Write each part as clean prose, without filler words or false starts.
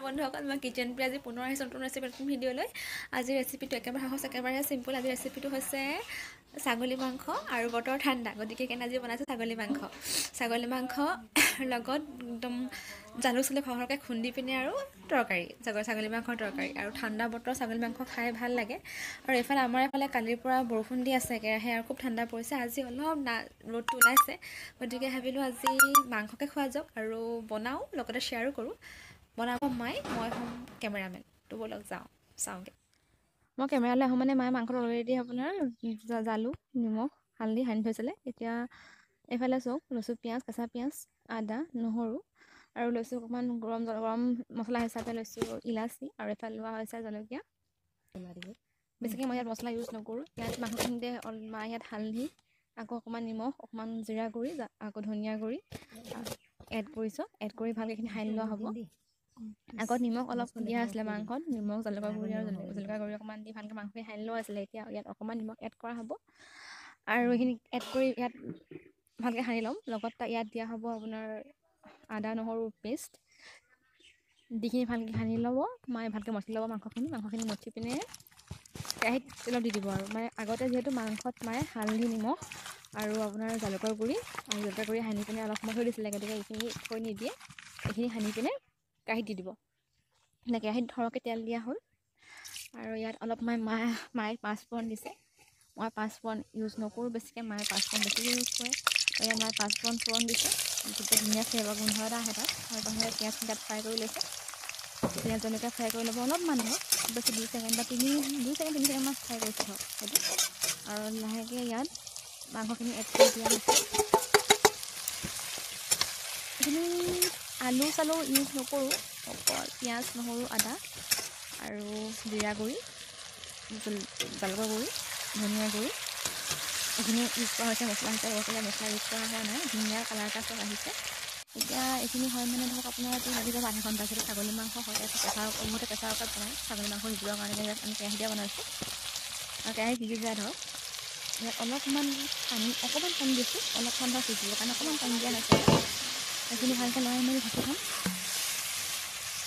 বন্ধুসকল মই কিচেন প্ৰিয়া আজি পুনৰ আহিছোঁ নতুন ৰেচিপি ভিডিঅ' লৈ। আজিৰ ৰেচিপিটো একেবাৰে সহজ একেবাৰে চিম্পুল। আজিৰ ৰেচিপিটো হৈছে ছাগলী মাংস আৰু বতৰ ঠাণ্ডা, গতিকে কেনে আজি বনাইছোঁ ছাগলী মাংস লগত একদম জালুক চালুক সৰহকৈ খুন্দি পিনে আৰু তৰকাৰী, ছাগলী মাংসৰ তৰকাৰী। আৰু ঠাণ্ডা বতৰ ছাগলী মাংস খাই ভাল লাগে। আৰু এইফালে আমাৰ এইফালে কালিৰ পৰা বৰষুণ দি আছে একেৰাহে, আৰু খুব ঠাণ্ডা পৰিছে। আজি অলপ ৰ'দটো ওলাইছে, গতিকে ভাবিলোঁ আজি মাংসকে খোৱা যাওক আৰু বনাওঁ, লগতে শ্বেয়াৰো কৰোঁ। বনাব মই হ'ম কেমেৰামেন। তো ব'লক চাওঁগৈ। মই কেমেৰালৈ আহোঁ মানে মায়ে মাংসত অলৰেডি আপোনাৰ জালুক নিমখ হালধি সানি থৈছিলে। এতিয়া এইফালে চাওক, লৈছোঁ পিঁয়াজ, কেঁচা পিঁয়াজ, আদা নহৰু, আৰু লৈছোঁ অকণমান গৰম মছলা হিচাপে লৈছোঁ ইলাচি, আৰু এইফালে লোৱা হৈছে জলকীয়া। বেছিকৈ মই ইয়াত মছলা ইউজ নকৰোঁ। ইয়াত মাংসখিনিতে মায়ে ইয়াত হালধি, আকৌ অকণমান নিমখ, অকণমান জিৰা গুড়ি, আকৌ ধনিয়া গুড়ি এড কৰিছোঁ। এড কৰি ভালকৈ এইখিনি সানি লোৱা হ'ব। আগত নিমখ অলপ দিয়া আছিলে মাংসত, নিমখ জলকীয়া গুড়ি আৰু জলকীয়া গুড়ি অকণমান দি ভালকৈ মাংসখিনি সানি লোৱা আছিলে। এতিয়া ইয়াত অকণমান নিমখ এড কৰা হ'ব, আৰু এইখিনি এড কৰি ইয়াত ভালকৈ সানি ল'ম। লগত ইয়াত দিয়া হ'ব আপোনাৰ আদা নহৰু পেষ্ট, যিখিনি ভালকৈ সানি ল'ব। মায়ে ভালকৈ মঠি ল'ব মাংসখিনি মঠি পিনে কেৰাহীত তেলত দি দিব। আৰু মানে আগতে যিহেতু মাংসত মায়ে হালধি নিমখ আৰু আপোনাৰ জলকীয়া গুড়ি সানি পিনে অলপ সময় থৈ দিছিলে, গতিকে এইখিনি থৈ নিদিয়ে, এইখিনি সানি পিনে কেৰাহীত দি দিব। কেৰাহীত সৰহকৈ তেল দিয়া হ'ল, আৰু ইয়াত অলপ মায়ে পাঁচফোৰণ দিছে। মই পাঁচফোৰণ ইউজ নকৰোঁ বেছিকৈ, মায়ে পাঁচফোৰণ বেছিকৈ ইউজ কৰে। আৰু ইয়াত মায়ে পাঁচফোৰণ দিছে, তেতিয়া ধুনীয়া ফ্লেভাৰ গোন্ধ এটা আহে তাত। আৰু প্ৰথমতে পিঁয়াজখিনি তাত ফ্ৰাই কৰি লৈছে। পিঁয়াজ জলকীয়া ফ্ৰাই কৰি ল'ব অলপমান ধৰক, বেছি 2 ছেকেণ্ড বা 3 ছেকেণ্ডমান ফ্ৰাই কৰিছোঁ ধৰক সেইটো। আৰু লাহেকৈ ইয়াত মাংসখিনি এড কৰি দিয়া হৈছে। এইখিনি আলু চালু ইউজ নকৰোঁ, অকল পিঁয়াজ নহৰু আদা আৰু জিৰা গুড়ি, জলকীয়া গুড়ি, ধনিয়া গুড়ি, এইখিনি ইউজ কৰা হৈছে মছলা হিচাপে। মছলা ইউজ কৰা হোৱা নাই। ধুনীয়া কালাৰ এটা চব আহিছে। এতিয়া এইখিনি হয় মানে ধৰক আপোনাৰ লাগি যাব আধা ঘণ্টা। যিহেতু ছাগলী মাংস হয়, প্ৰেছাৰ কুকাৰত বনাই ছাগলী মাংস সিজিবৰ কাৰণে ইয়াত আমি কেৰাহীতে বনাইছোঁ। আৰু কেৰাহী সিজি যায় ধৰক, ইয়াত অকণমান পানী দিছোঁ, অলপমান ধৰক সিজিবৰ কাৰণে অকণমান পানী দিয়া হৈছে। এইখিনি ভালকৈ লৰাই মেলি ঢাকি থ'ম।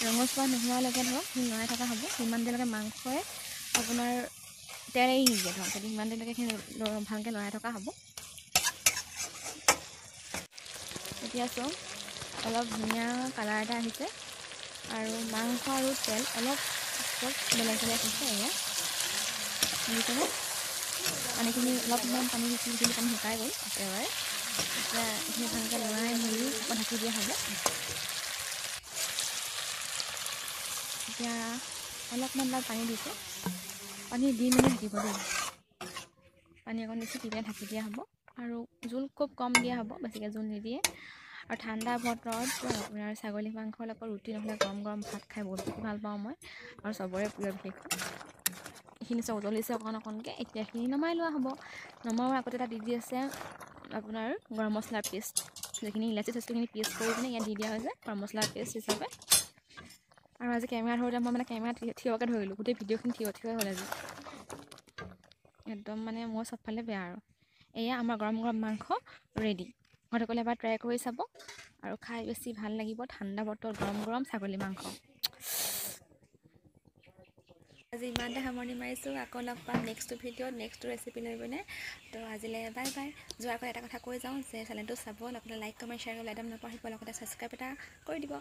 ৰঙচুৱা নোহোৱালৈকে ধৰক সেইখিনি লৰাই থকা হ'ব। সিমান দেৰিলৈকে মাংসই আপোনাৰ তেল এৰি নিদিয়ে ধৰক, যদি সিমান দেৰিলৈকে এইখিনি ভালকৈ লৰাই থকা হ'ব। এতিয়া চাওক, অলপ ধুনীয়া কালাৰ এটা আহিছে, আৰু মাংস আৰু তেল অলপ চব বেলেগ হৈছে। এয়া বুজিছেনে? পানীখিনি অলপমান পানী দিছিলোঁ, পানী শুকাই গ'ল একেবাৰে। এতিয়া এইখিনি ভালকৈ লৰাই মেলি আকৌ ঢাকি দিয়া হ'ব। এতিয়া অলপমান তাত পানী দিছোঁ, পানী দি মেলি ঢাকিব দেই। পানী অকণ দিছোঁ, দি পেলাই ঢাকি দিয়া হ'ব। আৰু জোল খুব কম দিয়া হ'ব, বেছিকৈ জোল নিদিয়ে। আৰু ঠাণ্ডা বতৰত আপোনাৰ ছাগলী মাংসৰ লগত ৰুটি নহ'লে গৰম গৰম ভাত খাই বহুত বেছি ভাল পাওঁ মই, আৰু চবৰে প্ৰিয় বিশেষকৈ। এইখিনি চব উতলিছে অকণকৈ। এতিয়া এইখিনি নমাই লোৱা হ'ব। নমাৰ আগতে তাত দি আছে আপোনাৰ গৰম মছলাৰ পেষ্ট, যিখিনি ইলাচি সেইখিনি পেষ্ট কৰি পিনে ইয়াত দি দিয়া হৈছে গৰম মছলাৰ পেষ্ট হিচাপে। আৰু আজি কেমেৰা ধৰোঁতে মই মানে কেমেৰা থিয়কৈ ধৰিলোঁ, গোটেই ভিডিঅ'খিনি থিয় হ'ল আজি। একদম মানে মই চবফালে বেয়া। আৰু এয়া আমাৰ গৰম গৰম মাংস ৰেডি। ঘৰতে গ'লে এবাৰ ট্ৰাই কৰি চাব, আৰু খাই বেছি ভাল লাগিব। ঠাণ্ডা বতৰত গৰম গৰম ছাগলী মাংস। আজি ইমানতে সামৰণি মাৰিছোঁ। আকৌ লগ পাম নেক্সট ভিডিঅ'ত, নেক্সট ৰেচিপি লৈ পিনে। তো আজিলৈ বাই বাই। যোৱাৰ আগত এটা কথা কৈ যাওঁ যে চেনেলটো চাব, লগতে লাইক কমেণ্ট শ্বেয়াৰ কৰিবলৈ একদম নাপাহৰিব, লগতে ছাবস্ক্ৰাইব এটা কৰি দিব।